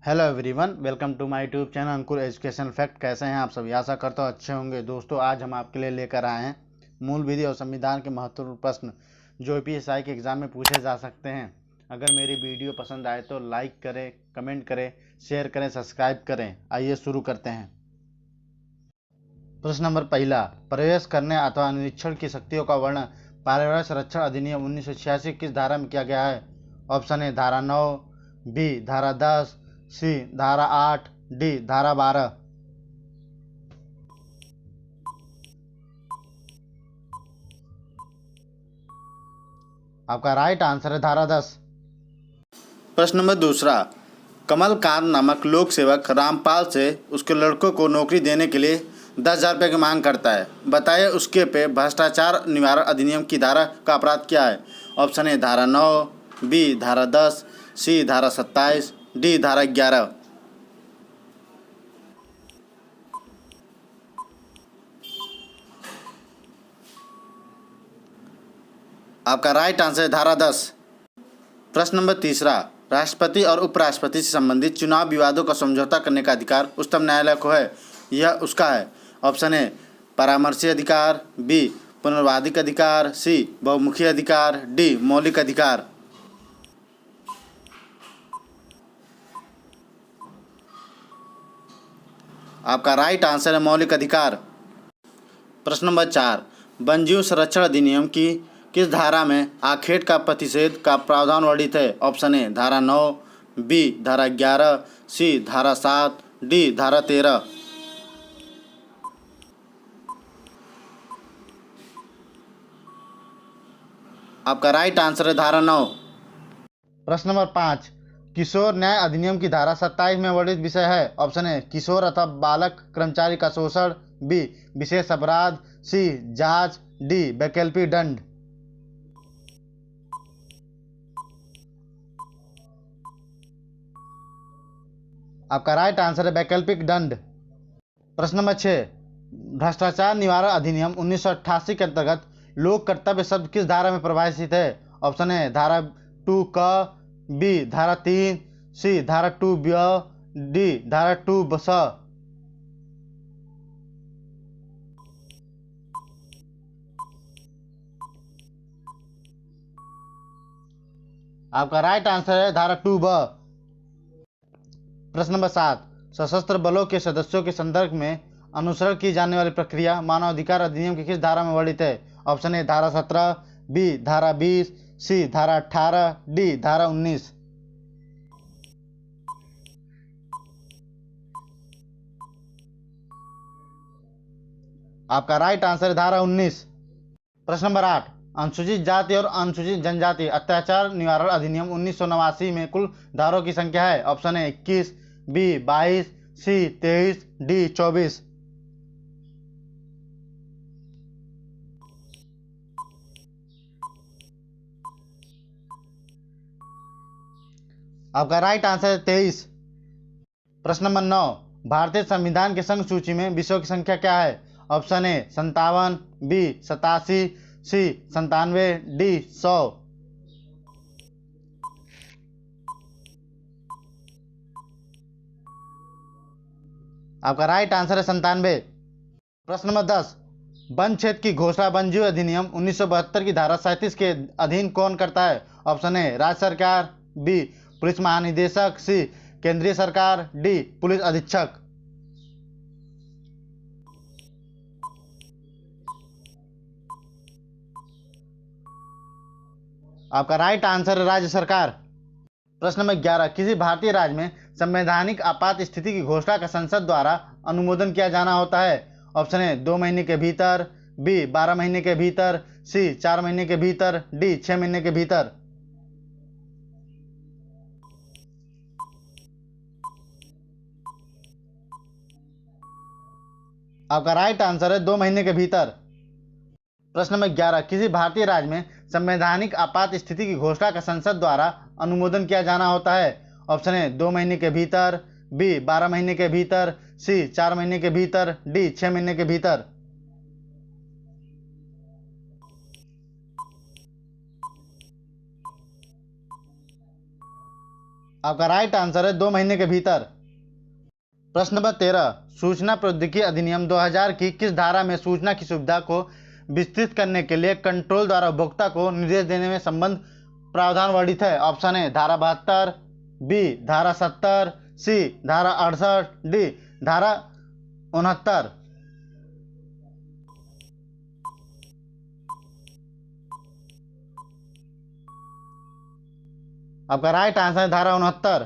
Hello everyone, welcome to my YouTube channel Ankur education fact. कैसे हैं आप सभी? आशा करता हूँ अच्छे होंगे। दोस्तों, आज हम आपके लिए लेकर आए हैं मूल विधि और संविधान के महत्वपूर्ण प्रश्न जो पीएसआई के एग्जाम में पूछे जा सकते हैं। अगर मेरी वीडियो पसंद आए तो लाइक करें, कमेंट करें, शेयर करें, सब्सक्राइब करें। आइए शुरू करते हैं। प्रश्न नंबर पहला, प्रवेश करने अथवा निरीक्षण की शक्तियों का वर्णन पर्यावरण संरक्षण अधिनियम 1986 किस धारा में किया गया है? ऑप्शन ए धारा 9, बी धारा 10, सी धारा 8, डी धारा 12। आपका राइट आंसर है धारा 10। प्रश्न नंबर दूसरा, कमलकांत नामक लोक सेवक रामपाल से उसके लड़कों को नौकरी देने के लिए 10,000 रुपये की मांग करता है। बताइए उसके पे भ्रष्टाचार निवारण अधिनियम की धारा का अपराध क्या है? ऑप्शन ए धारा 9, बी धारा 10, सी धारा 27, डी धारा 11। आपका राइट आंसर है धारा 10। प्रश्न नंबर तीसरा, राष्ट्रपति और उपराष्ट्रपति से संबंधित चुनाव विवादों का समझौता करने का अधिकार उच्चतम न्यायालय को है। यह उसका है। ऑप्शन ए परामर्शी अधिकार, बी पुनर्वादिक अधिकार, सी बहुमुखी अधिकार, डी मौलिक अधिकार। आपका राइट आंसर है मौलिक अधिकार। प्रश्न नंबर 4, वन्यजीव संरक्षण अधिनियम की किस धारा में आखेट का प्रतिषेध का प्रावधान वर्णित है? ऑप्शन ए धारा 9, बी धारा 11, सी धारा 7, डी धारा 13। आपका राइट आंसर है धारा 9। प्रश्न नंबर 5, किशोर न्याय अधिनियम की धारा 27 में वर्णित विषय है। ऑप्शन ए किशोर अथवा बालक कर्मचारी का शोषण, बी विशेष अपराध, सी जांच, डी वैकल्पिक दंड। आपका राइट आंसर है वैकल्पिक दंड। प्रश्न नंबर 6, भ्रष्टाचार निवारण अधिनियम 1988 के अंतर्गत लोक कर्तव्य शब्द किस धारा में परिभाषित है? ऑप्शन ए धारा 2 क, बी धारा 3, सी धारा 2 ब, डी धारा 2 स। आपका राइट आंसर है धारा 2 ब। प्रश्न नंबर 7, सशस्त्र बलों के सदस्यों के संदर्भ में अनुसरण की जाने वाली प्रक्रिया मानवाधिकार अधिनियम की किस धारा में वर्णित है? ऑप्शन ए धारा 17, बी धारा 20, सी धारा 18, डी धारा 19। आपका राइट आंसर है धारा 19। प्रश्न नंबर 8, अनुसूचित जाति और अनुसूचित जनजाति अत्याचार निवारण अधिनियम 1989 में कुल धाराओं की संख्या है। Option A 21, B 22, C 23, D 24। आपका राइट आंसर है 23। प्रश्न नंबर 9, भारतीय संविधान के संघ सूची में विषयों की संख्या क्या है? Option A 57, B 87, C 97, D 100। आपका राइट आंसर है 97। प्रश्न नंबर 10, वन क्षेत्र की घोषणा वन्यजीव अधिनियम 1972 की धारा 37 के अधीन कौन करता है? ऑप्शन ए राज्य सरकार, बी पुलिस महानिदेशक, सी केंद्रीय सरकार, डी पुलिस अधीक्षक। आपका राइट आंसर है राज्य सरकार। प्रश्न नंबर 11, किसी भारतीय राज्य में संवैधानिक आपात स्थिति की घोषणा का संसद द्वारा अनुमोदन किया जाना होता है। ऑप्शन ए 2 महीने के भीतर, बी 12 महीने के भीतर, सी 4 महीने के भीतर, डी 6 महीने के भीतर। आपका राइट आंसर है 2 महीने के भीतर। प्रश्न नंबर 11, किसी भारतीय राज्य में संवैधानिक आपात स्थिति की घोषणा का संसद द्वारा अनुमोदन किया जाना होता है। ऑप्शन ए 2 महीने के भीतर, बी 12 महीने के भीतर, सी 4 महीने के भीतर, डी 6 महीने के भीतर। आपका राइट आंसर है 2 महीने के भीतर। प्रश्न नंबर 13, सूचना प्रौद्योगिकी अधिनियम 2000 की किस धारा में सूचना की सुविधा को विस्तृत करने के लिए कंट्रोल द्वारा उपभोक्ता को निर्देश देने में संबंध प्रावधान वर्णित है? ऑप्शन ए धारा 72, बी धारा 70, सी धारा 68, डी धारा 69। आपका राइट आंसर है धारा 69।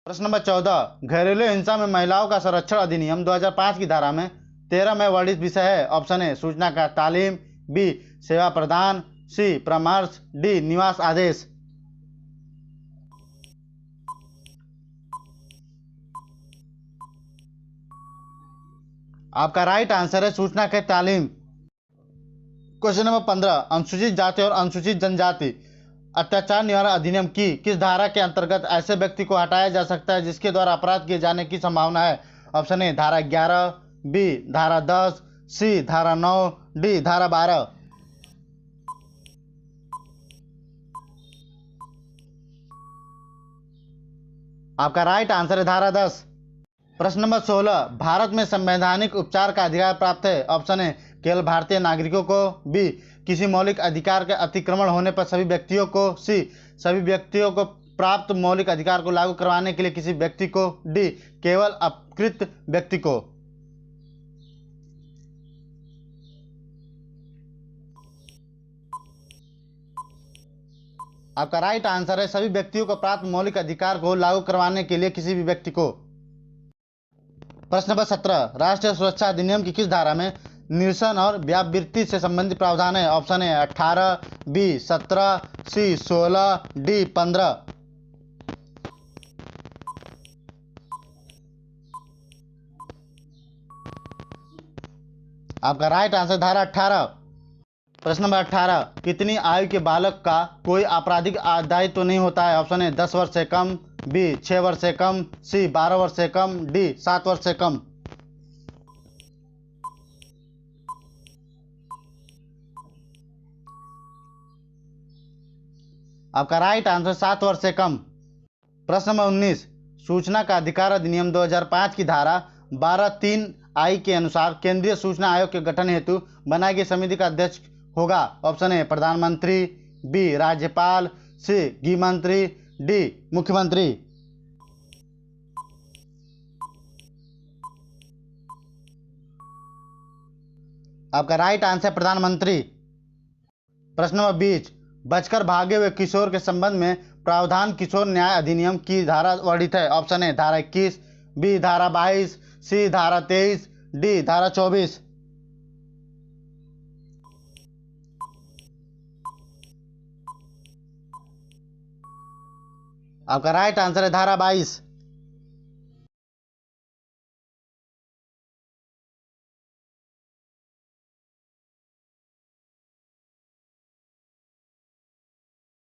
प्रश्न नंबर 14, घरेलू हिंसा में महिलाओं का संरक्षण अधिनियम 2005 की धारा में 13 में वर्णित विषय है? ऑप्शन ए सूचना का तालीम, बी सेवा प्रदान, सी परामर्श, डी निवास आदेश। आपका राइट आंसर है सूचना के तालीम। क्वेश्चन नंबर 15, अनुसूचित जाति और अनुसूचित जनजाति अत्याचार निवारण अधिनियम की किस धारा के अंतर्गत ऐसे व्यक्ति को हटाया जा सकता है जिसके द्वारा अपराध किए जाने की संभावना है? ऑप्शन ए धारा 11, बी धारा 10, सी धारा 9, डी धारा 12। आपका राइट आंसर है धारा 10। प्रश्न नंबर 16, भारत में संवैधानिक उपचार का अधिकार प्राप्त है? ऑप्शन ए केवल भारतीय नागरिकों को, बी किसी मौलिक अधिकार के अतिक्रमण होने पर सभी व्यक्तियों को, सी सभी व्यक्तियों को प्राप्त मौलिक अधिकार को लागू करवाने के लिए किसी व्यक्ति को, डी केवल अपकृत व्यक्ति को। आपका राइट आंसर है सभी व्यक्तियों को प्राप्त मौलिक अधिकार को लागू करवाने के लिए किसी भी व्यक्ति को। प्रश्न नंबर 17, राष्ट्रीय सुरक्षा अधिनियम की किस धारा में निरसन और व्यावृत्ति से संबंधित प्रावधान है? Option A 18, B 17, C 16, D 15। आपका राइट आंसर धारा 18। प्रश्न नंबर 18, कितनी आयु के बालक का कोई आपराधिक दायित्व तो नहीं होता है? ऑप्शन ए 10 वर्ष से कम, बी 6 वर्ष से कम, सी 12 वर्ष से कम, डी 7 वर्ष से कम। आपका राइट आंसर 7 वर्ष से कम। प्रश्न नंबर 19, सूचना का अधिकार अधिनियम 2005 की धारा 12(3)(i) के अनुसार केंद्रीय सूचना आयोग के गठन हेतु बनाई गई समिति का अध्यक्ष होगा? ऑप्शन ए प्रधानमंत्री, बी राज्यपाल, सी गृह मंत्री, डी मुख्यमंत्री। आपका राइट आंसर प्रधानमंत्री। प्रश्न नंबर 20, बचकर भागे हुए किशोर के संबंध में प्रावधान किशोर न्याय अधिनियम की धारा वर्णित है? ऑप्शन ए धारा 21, बी धारा 22, सी धारा 23, डी धारा 24। आपका राइट आंसर है धारा 22।